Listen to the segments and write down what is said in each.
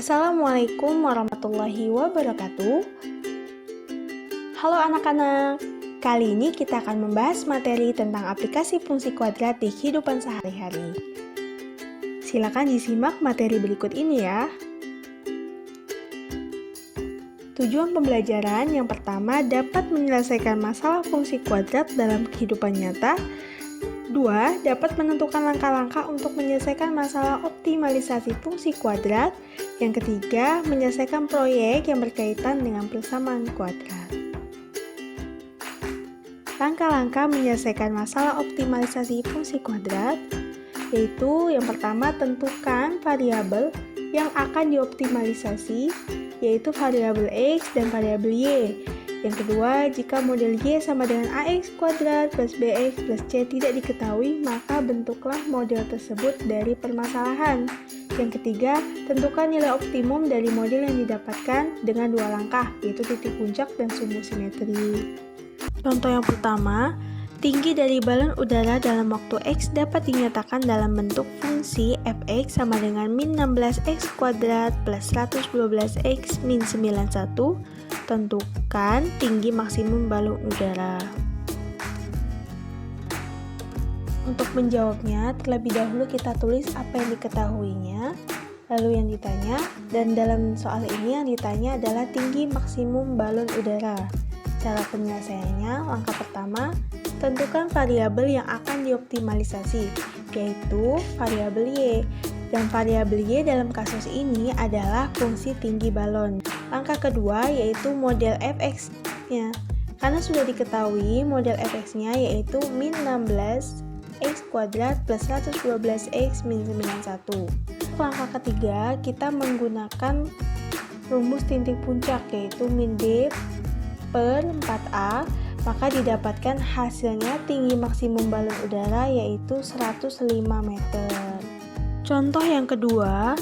Assalamualaikum warahmatullahi wabarakatuh. Halo anak-anak, kali ini kita akan membahas materi tentang aplikasi fungsi kuadrat di kehidupan sehari-hari. Silakan disimak materi berikut ini ya. Tujuan pembelajaran yang pertama dapat menyelesaikan masalah fungsi kuadrat dalam kehidupan nyata. 2. Dapat menentukan langkah-langkah untuk menyelesaikan masalah optimalisasi fungsi kuadrat. Yang ketiga, menyelesaikan proyek yang berkaitan dengan persamaan kuadrat. Langkah-langkah menyelesaikan masalah optimalisasi fungsi kuadrat, yaitu yang pertama tentukan variabel yang akan dioptimalisasi, yaitu variabel X dan variabel Y. Yang kedua, jika model Y sama dengan AX kuadrat plus BX plus C tidak diketahui, maka bentuklah model tersebut dari permasalahan. Yang ketiga, tentukan nilai optimum dari model yang didapatkan dengan dua langkah, yaitu titik puncak dan sumbu simetri. Contoh yang pertama, tinggi dari balon udara dalam waktu X dapat dinyatakan dalam bentuk fungsi fx sama dengan min 16x kuadrat plus 112x min 91. Tentukan tinggi maksimum balon udara. Untuk menjawabnya, terlebih dahulu kita tulis apa yang diketahuinya, lalu yang ditanya, dan dalam soal ini yang ditanya adalah tinggi maksimum balon udara. Cara penyelesaiannya, langkah pertama, tentukan variabel yang akan dioptimalisasi, yaitu variabel Y. Dan variabel Y dalam kasus ini adalah fungsi tinggi balon. Langkah kedua yaitu model fx-nya. Karena sudah diketahui model fx-nya yaitu min 16x kuadrat plus 112x min 91. Langkah ketiga kita menggunakan rumus titik puncak yaitu min B per 4A. Maka didapatkan hasilnya tinggi maksimum balon udara yaitu 105 meter. Contoh yang kedua,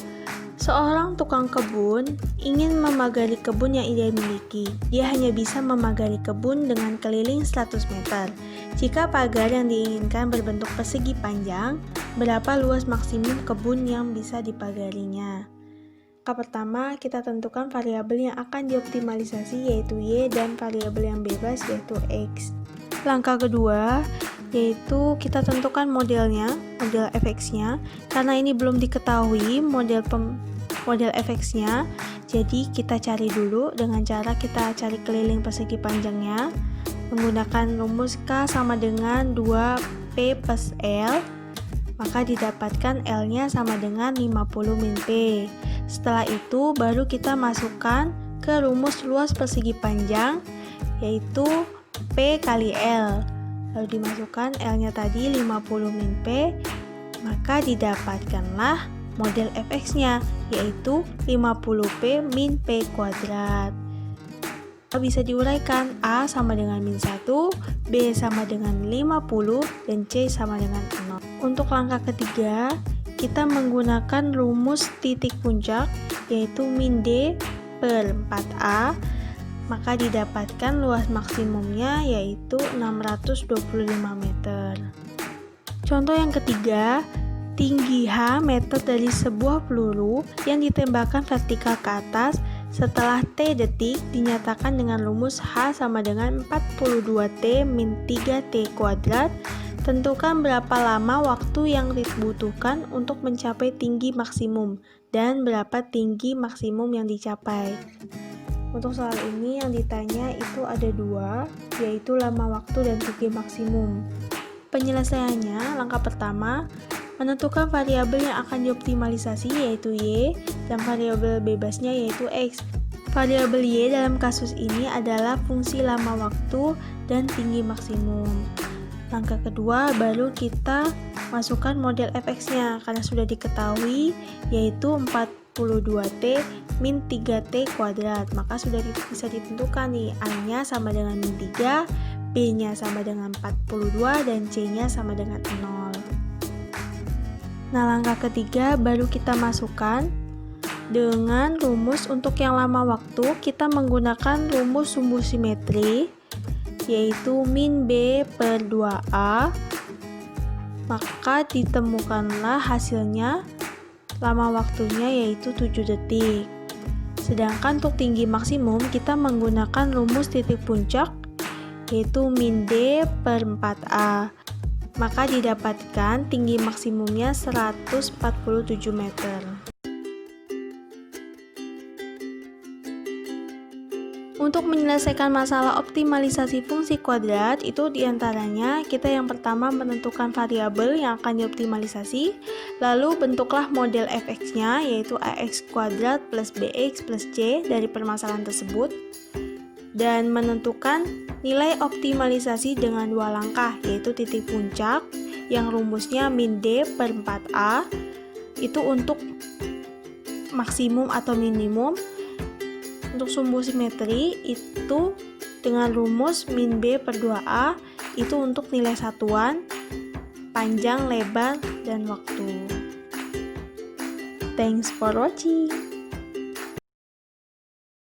seorang tukang kebun ingin memagari kebun yang ia miliki. Dia hanya bisa memagari kebun dengan keliling 100 meter. Jika pagar yang diinginkan berbentuk persegi panjang, berapa luas maksimum kebun yang bisa dipagarinya? Langkah pertama, kita tentukan variabel yang akan dioptimalisasi yaitu Y dan variabel yang bebas yaitu X. Langkah kedua, yaitu kita tentukan modelnya, model fx-nya. Karena ini belum diketahui model fx-nya, jadi kita cari dulu dengan cara kita cari keliling persegi panjangnya menggunakan rumus K sama dengan 2P plus L, maka didapatkan L-nya sama dengan 50 min P. Setelah itu baru kita masukkan ke rumus luas persegi panjang yaitu P kali L. Lalu dimasukkan L-nya tadi 50 min P, maka didapatkanlah model fx-nya yaitu 50P min P kuadrat. Bisa diuraikan, A sama dengan min 1, B sama dengan 50, dan C sama dengan 0. Untuk langkah ketiga, kita menggunakan rumus titik puncak yaitu min D per 4A, maka didapatkan luas maksimumnya yaitu 625 meter. Contoh yang ketiga, tinggi H meter dari sebuah peluru yang ditembakkan vertikal ke atas setelah T detik dinyatakan dengan rumus H sama dengan 42T min 3T kuadrat. Tentukan berapa lama waktu yang dibutuhkan untuk mencapai tinggi maksimum dan berapa tinggi maksimum yang dicapai. Untuk soal ini yang ditanya itu ada dua, yaitu lama waktu dan tinggi maksimum. Penyelesaiannya, langkah pertama, menentukan variabel yang akan dioptimalisasi yaitu Y dan variabel bebasnya yaitu X. Variabel Y dalam kasus ini adalah fungsi lama waktu dan tinggi maksimum. Langkah kedua, baru kita masukkan model fx-nya karena sudah diketahui yaitu 42T min 3T kuadrat, maka sudah bisa ditentukan nih A-nya sama dengan min 3, B-nya sama dengan 42, dan C-nya sama dengan 0. Nah, langkah ketiga baru kita masukkan dengan rumus untuk yang lama waktu, kita menggunakan rumus sumbu simetri yaitu min B per 2A, maka ditemukanlah hasilnya lama waktunya yaitu 7 detik. Sedangkan untuk tinggi maksimum kita menggunakan rumus titik puncak yaitu min D per 4A. Maka didapatkan tinggi maksimumnya 147 meter. Untuk menyelesaikan masalah optimalisasi fungsi kuadrat, itu diantaranya kita yang pertama menentukan variabel yang akan dioptimalisasi, lalu bentuklah model fx-nya yaitu ax kuadrat plus bx plus c dari permasalahan tersebut, dan menentukan nilai optimalisasi dengan dua langkah yaitu titik puncak yang rumusnya min D per 4A itu untuk maksimum atau minimum. Untuk sumbu simetri itu dengan rumus min B per 2A itu untuk nilai satuan, panjang, lebar, dan waktu. Thanks for watching.